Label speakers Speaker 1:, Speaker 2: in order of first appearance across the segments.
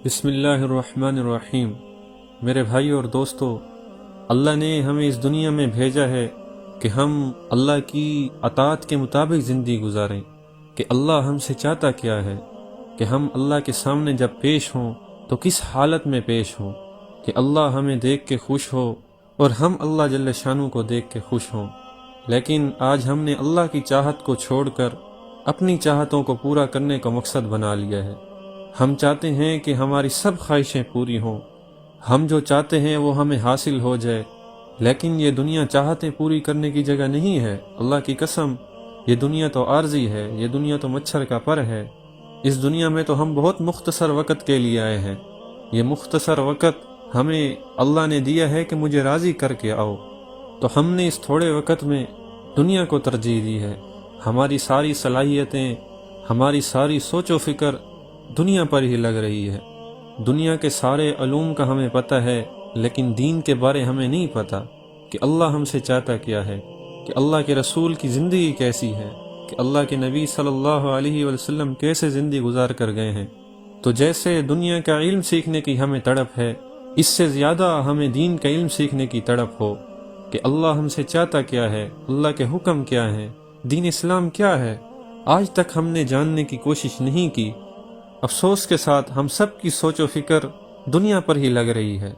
Speaker 1: بسم اللہ الرحمن الرحیم۔ میرے بھائی اور دوستو، اللہ نے ہمیں اس دنیا میں بھیجا ہے کہ ہم اللہ کی اطاعت کے مطابق زندگی گزاریں، کہ اللہ ہم سے چاہتا کیا ہے، کہ ہم اللہ کے سامنے جب پیش ہوں تو کس حالت میں پیش ہوں، کہ اللہ ہمیں دیکھ کے خوش ہو اور ہم اللہ جل شانہ کو دیکھ کے خوش ہوں۔ لیکن آج ہم نے اللہ کی چاہت کو چھوڑ کر اپنی چاہتوں کو پورا کرنے کا مقصد بنا لیا ہے۔ ہم چاہتے ہیں کہ ہماری سب خواہشیں پوری ہوں، ہم جو چاہتے ہیں وہ ہمیں حاصل ہو جائے، لیکن یہ دنیا چاہتیں پوری کرنے کی جگہ نہیں ہے۔ اللہ کی قسم، یہ دنیا تو عارضی ہے، یہ دنیا تو مچھر کا پر ہے۔ اس دنیا میں تو ہم بہت مختصر وقت کے لیے آئے ہیں۔ یہ مختصر وقت ہمیں اللہ نے دیا ہے کہ مجھے راضی کر کے آؤ، تو ہم نے اس تھوڑے وقت میں دنیا کو ترجیح دی ہے۔ ہماری ساری صلاحیتیں، ہماری ساری سوچ و فکر دنیا پر ہی لگ رہی ہے۔ دنیا کے سارے علوم کا ہمیں پتہ ہے، لیکن دین کے بارے ہمیں نہیں پتہ کہ اللہ ہم سے چاہتا کیا ہے، کہ اللہ کے رسول کی زندگی کیسی ہے، کہ اللہ کے نبی صلی اللہ علیہ وسلم کیسے زندگی گزار کر گئے ہیں۔ تو جیسے دنیا کا علم سیکھنے کی ہمیں تڑپ ہے، اس سے زیادہ ہمیں دین کا علم سیکھنے کی تڑپ ہو، کہ اللہ ہم سے چاہتا کیا ہے، اللہ کے حکم کیا ہے، دین اسلام کیا ہے۔ آج تک ہم نے جاننے کی کوشش نہیں کی۔ افسوس کے ساتھ ہم سب کی سوچ و فکر دنیا پر ہی لگ رہی ہے۔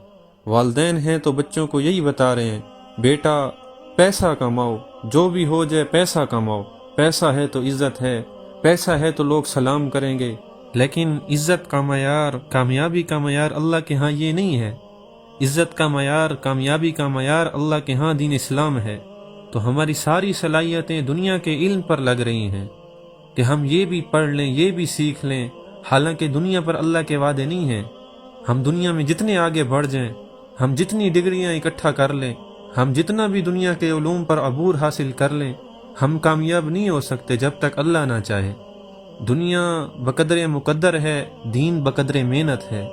Speaker 1: والدین ہیں تو بچوں کو یہی بتا رہے ہیں، بیٹا پیسہ کماؤ، جو بھی ہو جائے پیسہ کماؤ، پیسہ ہے تو عزت ہے، پیسہ ہے تو لوگ سلام کریں گے۔ لیکن عزت کا معیار، کامیابی کا معیار اللہ کے ہاں یہ نہیں ہے۔ عزت کا معیار، کامیابی کا معیار اللہ کے ہاں دین اسلام ہے۔ تو ہماری ساری صلاحیتیں دنیا کے علم پر لگ رہی ہیں کہ ہم یہ بھی پڑھ لیں، یہ بھی سیکھ لیں، حالانکہ دنیا پر اللہ کے وعدے نہیں ہیں۔ ہم دنیا میں جتنے آگے بڑھ جائیں، ہم جتنی ڈگریاں اکٹھا کر لیں، ہم جتنا بھی دنیا کے علوم پر عبور حاصل کر لیں، ہم کامیاب نہیں ہو سکتے جب تک اللہ نہ چاہے۔ دنیا بقدر مقدر ہے، دین بقدر محنت ہے۔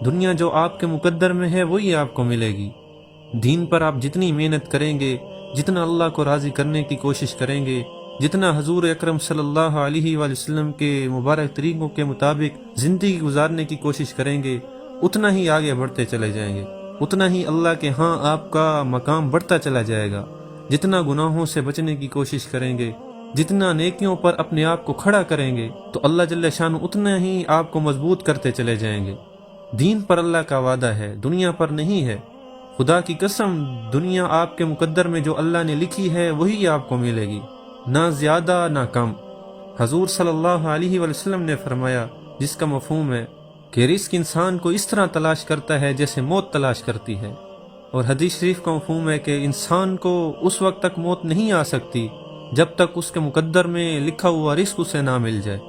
Speaker 1: دنیا جو آپ کے مقدر میں ہے وہی آپ کو ملے گی۔ دین پر آپ جتنی محنت کریں گے، جتنا اللہ کو راضی کرنے کی کوشش کریں گے، جتنا حضور اکرم صلی اللہ علیہ وآلہ وسلم کے مبارک طریقوں کے مطابق زندگی گزارنے کی کوشش کریں گے، اتنا ہی آگے بڑھتے چلے جائیں گے، اتنا ہی اللہ کے ہاں آپ کا مقام بڑھتا چلا جائے گا۔ جتنا گناہوں سے بچنے کی کوشش کریں گے، جتنا نیکیوں پر اپنے آپ کو کھڑا کریں گے، تو اللہ جل شانہ اتنا ہی آپ کو مضبوط کرتے چلے جائیں گے۔ دین پر اللہ کا وعدہ ہے، دنیا پر نہیں ہے۔ خدا کی قسم، دنیا آپ کے مقدر میں جو اللہ نے لکھی ہے وہی آپ کو ملے گی، نہ زیادہ نہ کم۔ حضور صلی اللہ علیہ وسلم نے فرمایا، جس کا مفہوم ہے کہ رزق انسان کو اس طرح تلاش کرتا ہے جیسے موت تلاش کرتی ہے، اور حدیث شریف کا مفہوم ہے کہ انسان کو اس وقت تک موت نہیں آ سکتی جب تک اس کے مقدر میں لکھا ہوا رزق اسے نہ مل جائے۔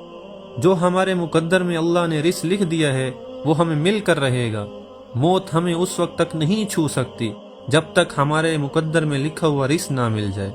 Speaker 1: جو ہمارے مقدر میں اللہ نے رزق لکھ دیا ہے وہ ہمیں مل کر رہے گا۔ موت ہمیں اس وقت تک نہیں چھو سکتی جب تک ہمارے مقدر میں لکھا ہوا رزق نہ مل جائے۔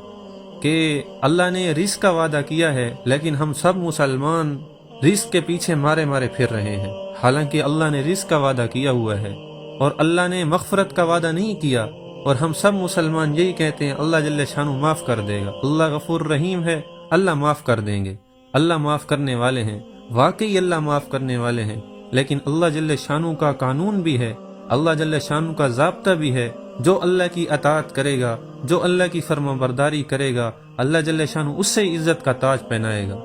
Speaker 1: کہ اللہ نے رزق کا وعدہ کیا ہے، لیکن ہم سب مسلمان رزق کے پیچھے مارے مارے پھر رہے ہیں، حالانکہ اللہ نے رزق کا وعدہ کیا ہوا ہے، اور اللہ نے مغفرت کا وعدہ نہیں کیا، اور ہم سب مسلمان یہی کہتے ہیں اللہ جل شانہ معاف کر دے گا، اللہ غفور رحیم ہے، اللہ معاف کر دیں گے۔ اللہ معاف کرنے والے ہیں، واقعی اللہ معاف کرنے والے ہیں، لیکن اللہ جل شانہ کا قانون بھی ہے، اللہ جل شانہ کا ضابطہ بھی ہے۔ جو اللہ کی اطاعت کرے گا، جو اللہ کی فرما برداری کرے گا، اللہ جل شانہ اس سے عزت کا تاج پہنائے گا۔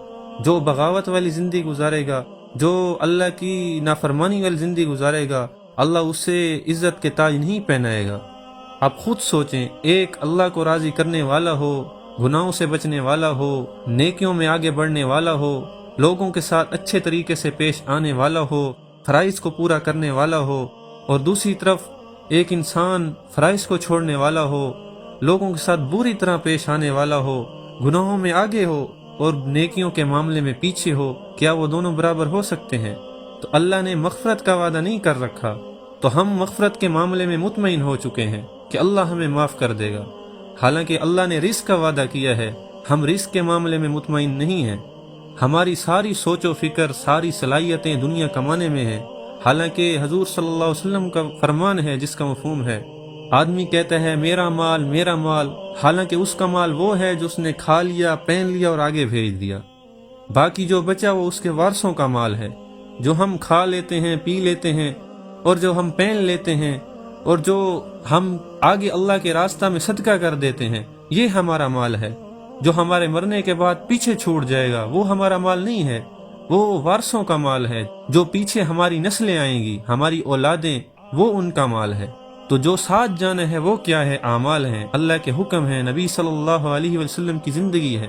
Speaker 1: جو بغاوت والی زندگی گزارے گا، جو اللہ کی نافرمانی والی زندگی گزارے گا، اللہ اس سے عزت کے تاج نہیں پہنائے گا۔ آپ خود سوچیں، ایک اللہ کو راضی کرنے والا ہو، گناہوں سے بچنے والا ہو، نیکیوں میں آگے بڑھنے والا ہو، لوگوں کے ساتھ اچھے طریقے سے پیش آنے والا ہو، فرائض کو پورا کرنے والا ہو، اور دوسری طرف ایک انسان فرائض کو چھوڑنے والا ہو، لوگوں کے ساتھ بری طرح پیش آنے والا ہو، گناہوں میں آگے ہو اور نیکیوں کے معاملے میں پیچھے ہو، کیا وہ دونوں برابر ہو سکتے ہیں؟ تو اللہ نے مغفرت کا وعدہ نہیں کر رکھا، تو ہم مغفرت کے معاملے میں مطمئن ہو چکے ہیں کہ اللہ ہمیں معاف کر دے گا، حالانکہ اللہ نے رزق کا وعدہ کیا ہے، ہم رزق کے معاملے میں مطمئن نہیں ہیں۔ ہماری ساری سوچ و فکر، ساری صلاحیتیں دنیا کمانے میں ہیں، حالانکہ حضور صلی اللہ علیہ وسلم کا فرمان ہے جس کا مفہوم ہے، آدمی کہتا ہے میرا مال میرا مال، حالانکہ اس کا مال وہ ہے جو اس نے کھا لیا، پہن لیا اور آگے بھیج دیا، باقی جو بچا وہ اس کے وارثوں کا مال ہے۔ جو ہم کھا لیتے ہیں، پی لیتے ہیں، اور جو ہم پہن لیتے ہیں، اور جو ہم آگے اللہ کے راستہ میں صدقہ کر دیتے ہیں، یہ ہمارا مال ہے۔ جو ہمارے مرنے کے بعد پیچھے چھوٹ جائے گا وہ ہمارا مال نہیں ہے، وہ وارثوں کا مال ہے۔ جو پیچھے ہماری نسلیں آئیں گی، ہماری اولادیں، وہ ان کا مال ہے۔ تو جو ساتھ جانا ہے وہ کیا ہے؟ اعمال ہیں، اللہ کے حکم ہیں، نبی صلی اللہ علیہ وسلم کی زندگی ہے۔